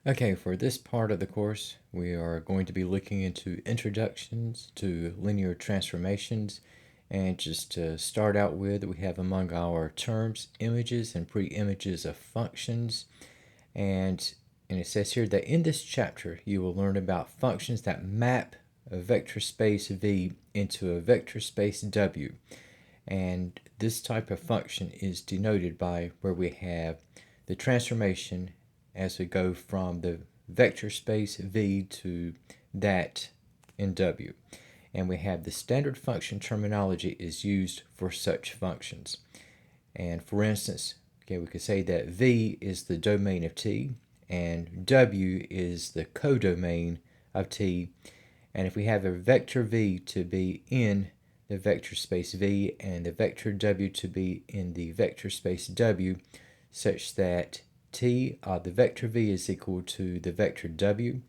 Okay, for this part of the course, we are going to be looking into introductions to linear transformations. And just to start out with, we have among our terms images and pre-images of functions. And it says here that in this chapter, you will learn about functions that map a vector space V into a vector space W. And this type of function is denoted by where we have the transformation as we go from the vector space V to that in W. And we have the standard function terminology is used for such functions. And for instance, okay, we could say that V is the domain of T and W is the codomain of T. And if we have a vector V to be in the vector space V and the vector W to be in the vector space W, such that T, the vector V is equal to the vector W,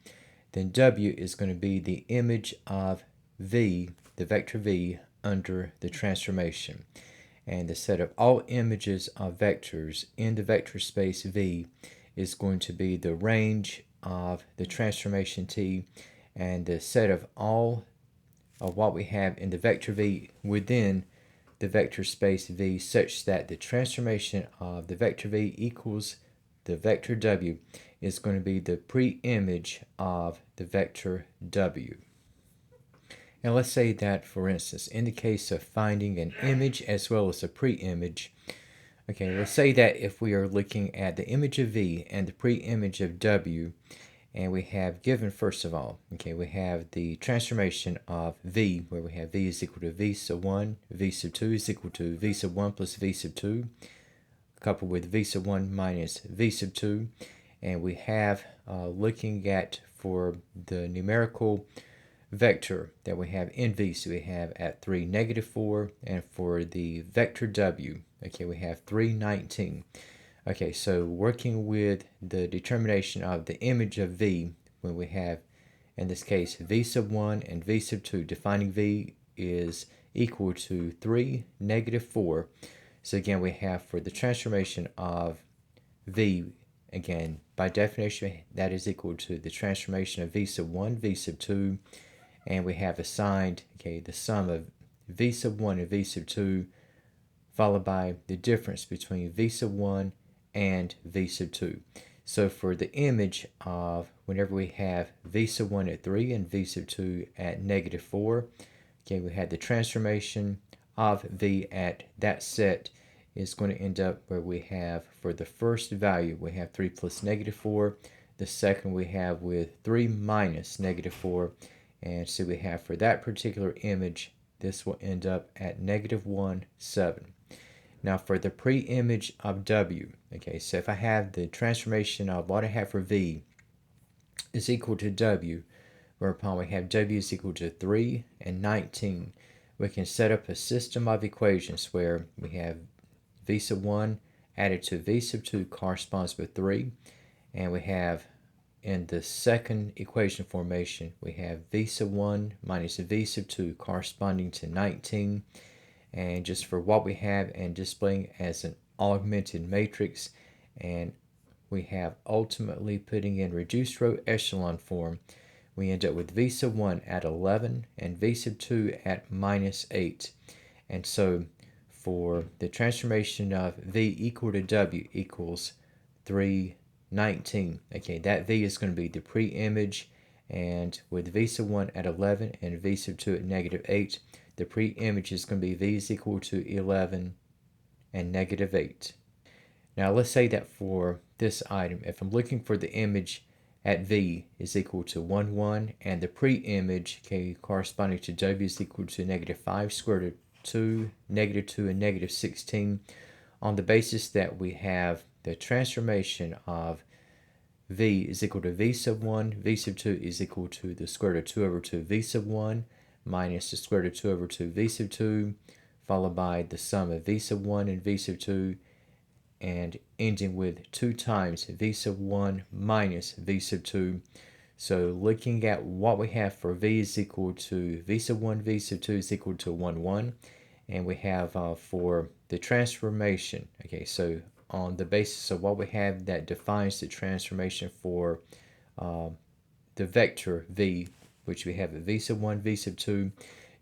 then W is going to be the image of V, the vector V, under the transformation. And the set of all images of vectors in the vector space V is going to be the range of the transformation T, and the set of all of what we have in the vector V within the vector space V, such that the transformation of the vector V equals the vector W is going to be the pre-image of the vector W. And let's say that, for instance, in the case of finding an image as well as a pre-image, okay, let's say that if we are looking at the image of V and the pre-image of W, and we have given, first of all, okay, we have the transformation of V, where we have V is equal to V sub 1, V sub 2 is equal to V sub 1 plus V sub 2, coupled with V sub 1 minus V sub 2. And we have, looking at for the numerical vector that we have in V, so we have at 3, -4, and for the vector W, okay, we have 3, 19. Okay, so working with the determination of the image of V, when we have, in this case, V sub 1 and V sub 2, defining V is equal to 3, -4. So again, we have for the transformation of V, again, by definition, that is equal to the transformation of V sub 1, V sub 2, and we have assigned, okay, the sum of V sub 1 and V sub 2, followed by the difference between V sub 1 and V sub 2. So for the image of whenever we have V sub 1 at 3 and V sub 2 at -4, okay, we had the transformation of V at that set is going to end up where we have, for the first value, we have 3 plus -4. The second we have with 3 minus -4. And so we have for that particular image, this will end up at -1, 7. Now for the pre-image of W, okay, so if I have the transformation of what I have for V is equal to W, whereupon we have W is equal to 3 and 19, we can set up a system of equations where we have V sub 1 added to V sub 2 corresponds with 3, and we have in the second equation formation, we have V sub 1 minus V sub 2 corresponding to 19. And just for what we have and displaying as an augmented matrix, and we have ultimately putting in reduced row echelon form, we end up with V sub 1 at 11 and V sub 2 at -8. And so for the transformation of V equal to W equals 3, 19. Okay, that V is going to be the pre-image, and with V sub 1 at 11 and V sub 2 at -8, the pre-image is going to be V is equal to 11 and -8. Now let's say that for this item, if I'm looking for the image at V is equal to 1, 1, and the pre-image, okay, corresponding to W is equal to -5 square root of 2, -2, and -16, on the basis that we have the transformation of V is equal to V sub 1, V sub 2 is equal to the square root of 2 over 2 V sub 1 minus the square root of 2 over 2 V sub 2, followed by the sum of V sub 1 and V sub 2, and ending with 2 times V sub 1 minus V sub 2. So looking at what we have for V is equal to V sub 1, V sub 2 is equal to 1, 1. And we have for the transformation, okay, so on the basis of what we have that defines the transformation for the vector v, which we have at v sub 1, v sub 2.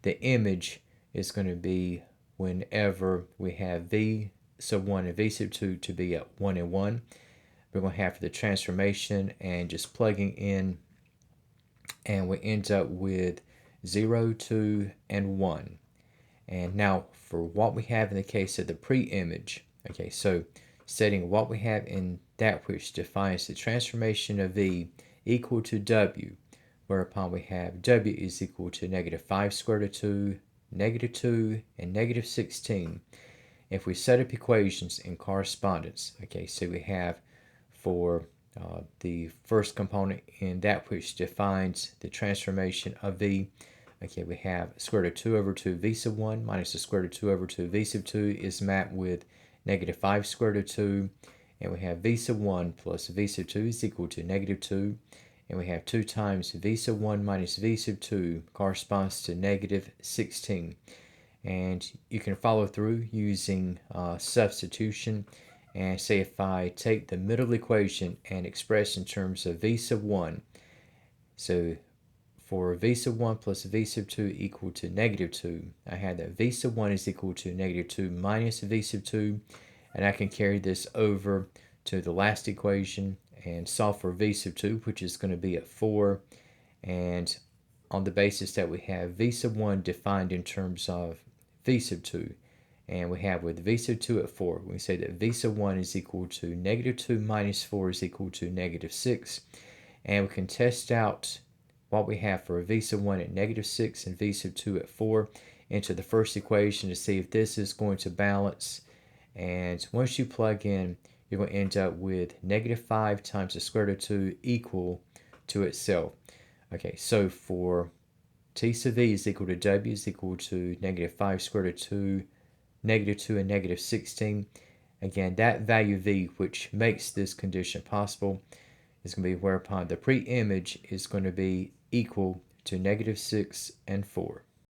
The image is going to be whenever we have v sub 1 and v sub 2 to be at 1 and 1. We're going to have the transformation and just plugging in, and we end up with 0, 2, and 1. And now for what we have in the case of the pre-image, okay, so setting what we have in that which defines the transformation of v equal to w, whereupon we have w is equal to negative 5 square root of 2, negative 2, and negative 16. If we set up equations in correspondence, okay, so we have for the first component in that which defines the transformation of v, okay, we have square root of 2 over 2 v sub 1 minus the square root of 2 over 2 v sub 2 is mapped with negative 5 square root of 2, and we have v sub 1 plus v sub 2 is equal to negative 2, and we have 2 times v sub 1 minus v sub 2 corresponds to negative 16. And you can follow through using substitution. And say if I take the middle equation and express in terms of v sub 1, so for v sub 1 plus v sub 2 equal to negative 2, I have that v sub 1 is equal to negative 2 minus v sub 2, and I can carry this over to the last equation and solve for v sub 2, which is going to be at 4, and on the basis that we have v sub 1 defined in terms of v sub 2, and we have with v sub 2 at 4, we say that v sub 1 is equal to negative 2 minus 4 is equal to negative 6, and we can test out what we have for v sub 1 at negative 6 and v sub 2 at 4 into the first equation to see if this is going to balance. And once you plug in, you're going to end up with negative 5 times the square root of 2 equal to itself. Okay, so for t sub v is equal to w is equal to negative 5 square root of 2, negative 2, and negative 16. Again, that value v, which makes this condition possible, is going to be whereupon the pre-image is going to be equal to negative 6 and 4.